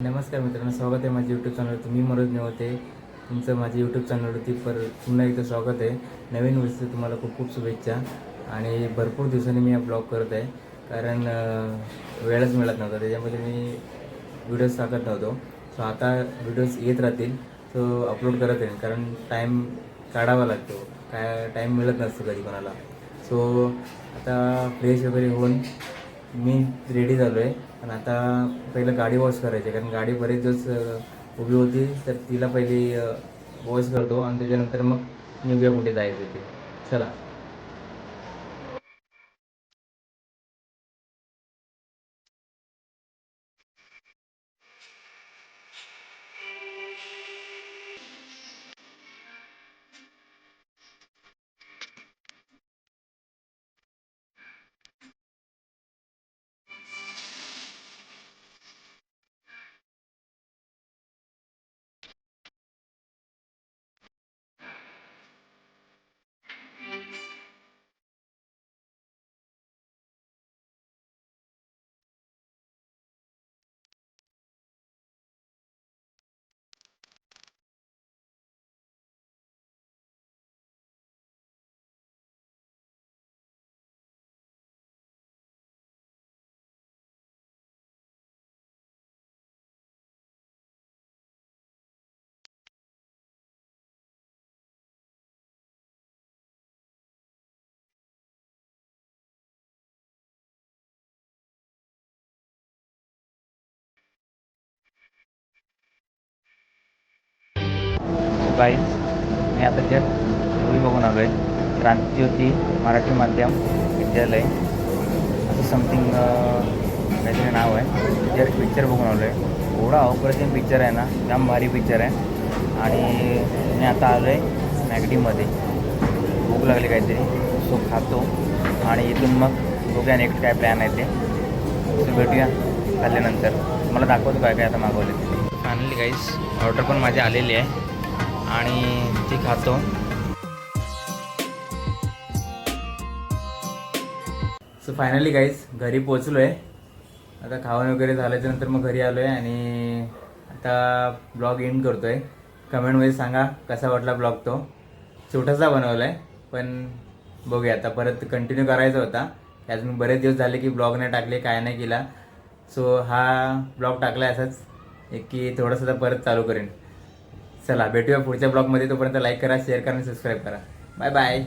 नमस्कार मित्रांनो, स्वागत आहे माझ्या यूट्यूब चॅनलवरती. मी मनोज नेवते तुमचं माझ्या यूट्यूब चॅनलवरती पुन्हा एकदा स्वागत आहे. नवीन वर्षाचं तुम्हाला खूप खूप शुभेच्छा. आणि भरपूर दिवसांनी मी हा ब्लॉग करत आहे, कारण वेळच मिळत नव्हता, त्याच्यामध्ये मी व्हिडिओज टाकत नव्हतो. सो आता व्हिडिओज येत राहतील, सो अपलोड करत राहील, कारण टाईम काढावा लागतो, काय टाईम मिळत नसतो कधी कोणाला. सो आता फ्रेश वगैरे होऊन मी रेडी झालो आहे. पण आता पहिलं गाडी वॉश करायची, कारण गाडी बरेच दिवस उभी होती, तर तिला पहिली वॉश करतो आणि त्याच्यानंतर मग निघूया कुठे जायचं ते. चला. गाईज, मी आता जस्ट मूवी बघून आलो आहे. क्रांतिज्योती मराठी माध्यम विद्यालय असं समथिंग काहीतरी नाव आहे. जस्ट पिक्चर बघून आलो आहे. एवढा अप्रतिम पिक्चर आहे ना, जाम भारी पिक्चर आहे. आणि मी आता आलो आहे मॅगडीमध्ये. भूक लागली काहीतरी, सो खातो आणि इथून मग बघूया नेक्स्ट काय प्लॅन आहे ते. सो भेटूया खाल्ल्यानंतर. मला दाखवतो काय काय आता मागवले ते. फायनली गाईज, ऑर्डर पण माझी आलेली आहे आणि ती खातो. सो फायनली गाईज, घरी पोचलो आहे. आता खावण वगैरे झाल्याच्यानंतर मग घरी आलो आहे आणि आता ब्लॉग एंड करतो आहे. कमेंटमध्ये सांगा कसा वाटला ब्लॉग. तो छोटासा बनवला आहे, पण बघूया आता परत कंटिन्यू करायचा होता. अजून बरेच दिवस झाले की ब्लॉग नाही टाकले, काय नाही केला. सो हा ब्लॉग टाकला आहे असाच एक की थोडंसं परत चालू करेन. चला भेटूया पुढच्या ब्लॉगमध्ये. तोपर्यंत लाईक करा, शेअर करा आणि सबस्क्राईब करा. Bye bye.